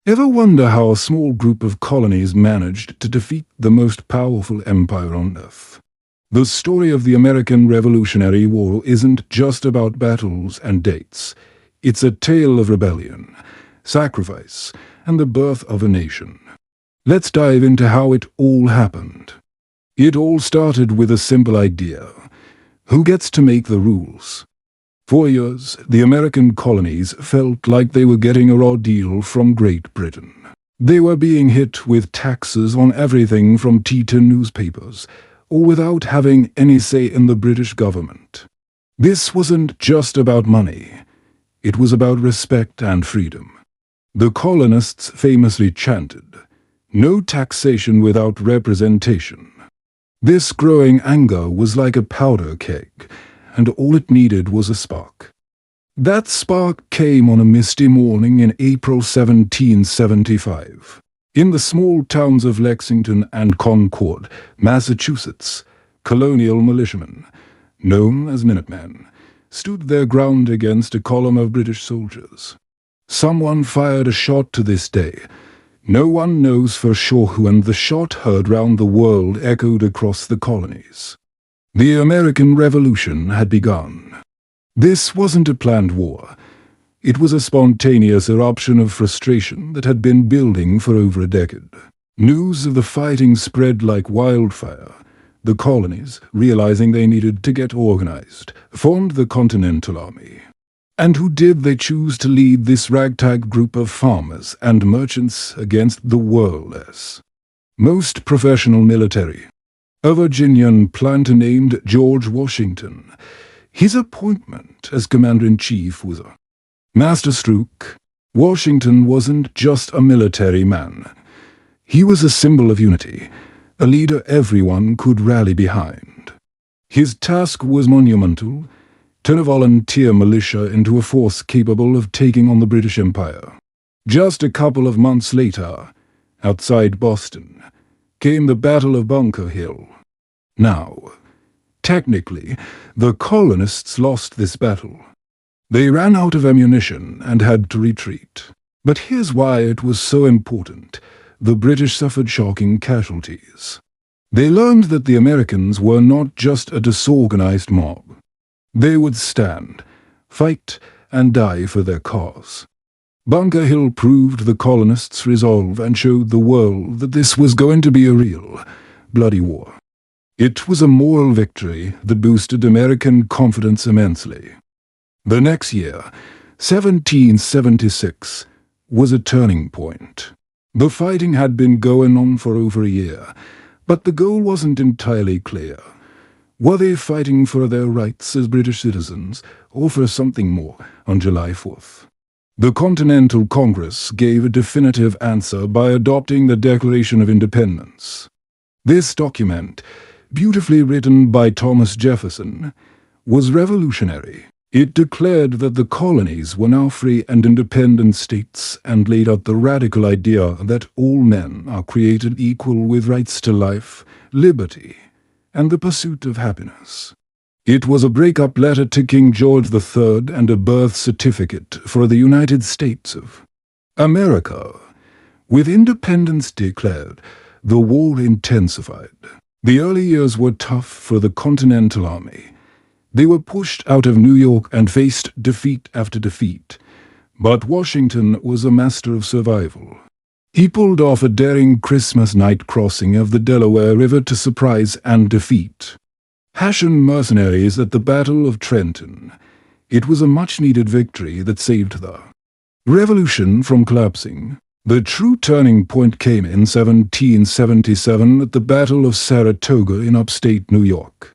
Ever wonder how a small group of colonies managed to defeat the most powerful empire on Earth? The story of the American Revolutionary War isn't just about battles and dates. It's a tale of rebellion, sacrifice, and the birth of a nation. Let's dive into how it all happened. It all started with a simple idea. Who gets to make the rules? For years, the American colonies felt like they were getting a raw deal from Great Britain. They were being hit with taxes on everything from tea to newspapers, or without having any say in the British government. This wasn't just about money. It was about respect and freedom. The colonists famously chanted, "No taxation without representation." This growing anger was like a powder keg, and all it needed was a spark. That spark came on a misty morning in April 1775. In the small towns of Lexington and Concord, Massachusetts, colonial militiamen, known as Minutemen, stood their ground against a column of British soldiers. Someone fired a shot to this day. No one knows for sure who, and the shot heard round the world echoed across the colonies. The American Revolution had begun. This wasn't a planned war. It was a spontaneous eruption of frustration that had been building for over a decade. News of the fighting spread like wildfire. The colonies, realizing they needed to get organized, formed the Continental Army. And who did they choose to lead this ragtag group of farmers and merchants against the world? Most professional military. A Virginian planter named George Washington. His appointment as commander-in-chief was a masterstroke. Washington wasn't just a military man. He was a symbol of unity, a leader everyone could rally behind. His task was monumental: turn a volunteer militia into a force capable of taking on the British Empire. Just a couple of months later, outside Boston, came the Battle of Bunker Hill. Now, technically, the colonists lost this battle. They ran out of ammunition and had to retreat. But here's why it was so important. The British suffered shocking casualties. They learned that the Americans were not just a disorganized mob. They would stand, fight, and die for their cause. Bunker Hill proved the colonists' resolve and showed the world that this was going to be a real, bloody war. It was a moral victory that boosted American confidence immensely. The next year, 1776, was a turning point. The fighting had been going on for over a year, but the goal wasn't entirely clear. Were they fighting for their rights as British citizens, or for something more on July 4th? The Continental Congress gave a definitive answer by adopting the Declaration of Independence. This document, beautifully written by Thomas Jefferson, was revolutionary. It declared that the colonies were now free and independent states and laid out the radical idea that all men are created equal with rights to life, liberty, and the pursuit of happiness. It was a breakup letter to King George III and a birth certificate for the United States of America. With independence declared, the war intensified. The early years were tough for the Continental Army. They were pushed out of New York and faced defeat after defeat. But Washington was a master of survival. He pulled off a daring Christmas night crossing of the Delaware River to surprise and defeat Hessian mercenaries at the Battle of Trenton. It was a much-needed victory that saved the Revolution from collapsing. The true turning point came in 1777 at the Battle of Saratoga in upstate New York.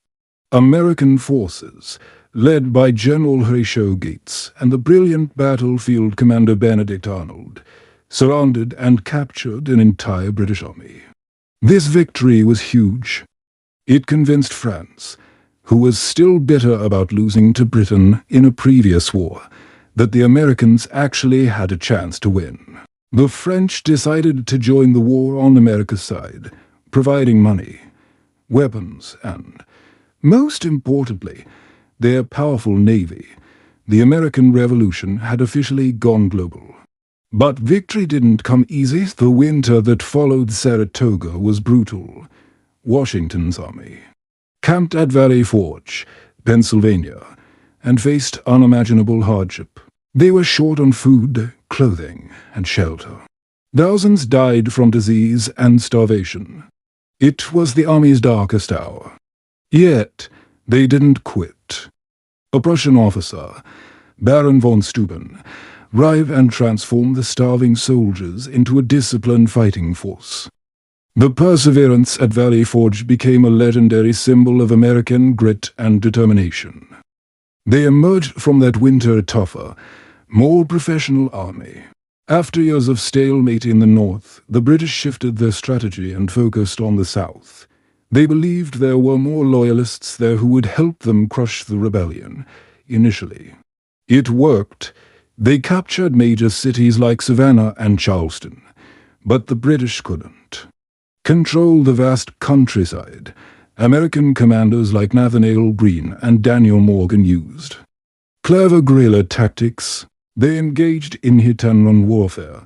American forces, led by General Horatio Gates and the brilliant battlefield commander Benedict Arnold, surrounded and captured an entire British army. This victory was huge. It convinced France, who was still bitter about losing to Britain in a previous war, that the Americans actually had a chance to win. The French decided to join the war on America's side, providing money, weapons, and, most importantly, their powerful navy. The American Revolution had officially gone global. But victory didn't come easy. The winter that followed Saratoga was brutal. Washington's army camped at Valley Forge, Pennsylvania, and faced unimaginable hardship. They were short on food, clothing, and shelter. Thousands died from disease and starvation. It was the army's darkest hour. Yet, they didn't quit. A Prussian officer, Baron von Steuben, arrived and transformed the starving soldiers into a disciplined fighting force. The perseverance at Valley Forge became a legendary symbol of American grit and determination. They emerged from that winter a tougher, more professional army. After years of stalemate in the north, the British shifted their strategy and focused on the south. They believed there were more loyalists there who would help them crush the rebellion, initially. It worked. They captured major cities like Savannah and Charleston, but the British couldn't control the vast countryside. American commanders like Nathanael Greene and Daniel Morgan used clever guerrilla tactics. They engaged in hit-and-run warfare,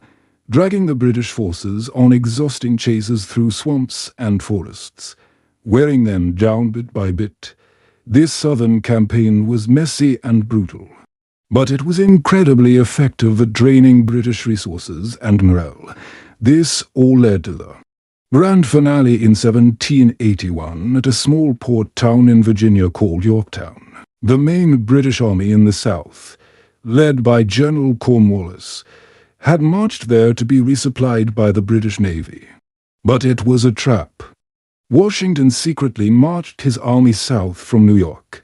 dragging the British forces on exhausting chases through swamps and forests, wearing them down bit by bit. This southern campaign was messy and brutal, but it was incredibly effective at draining British resources and morale. This all led to the grand finale in 1781 at a small port town in Virginia called Yorktown. The main British army in the south, led by General Cornwallis, had marched there to be resupplied by the British Navy. But it was a trap. Washington secretly marched his army south from New York,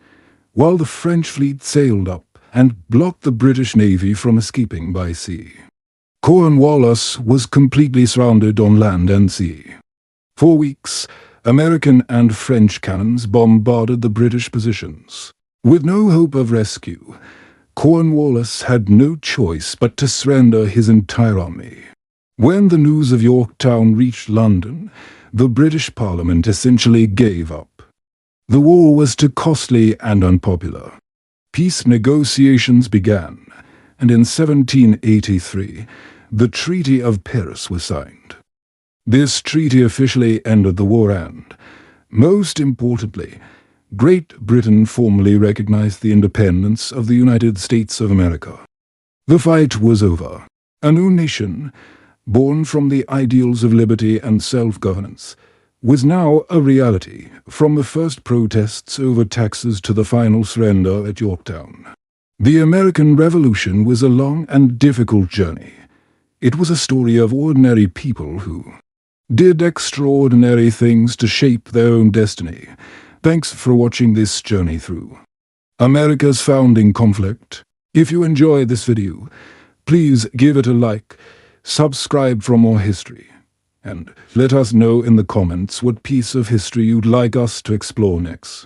while the French fleet sailed up and blocked the British Navy from escaping by sea. Cornwallis was completely surrounded on land and sea. For weeks, American and French cannons bombarded the British positions. With no hope of rescue, Cornwallis had no choice but to surrender his entire army. When the news of Yorktown reached London, the British Parliament essentially gave up. The war was too costly and unpopular. Peace negotiations began, and in 1783, the Treaty of Paris was signed. This treaty officially ended the war and, most importantly, Great Britain formally recognized the independence of the United States of America. The fight was over. A new nation, born from the ideals of liberty and self-governance, was now a reality, from the first protests over taxes to the final surrender at Yorktown. The American Revolution was a long and difficult journey. It was a story of ordinary people who did extraordinary things to shape their own destiny. Thanks for watching this journey through America's founding conflict. If you enjoyed this video, please give it a like, subscribe for more history, and let us know in the comments what piece of history you'd like us to explore next.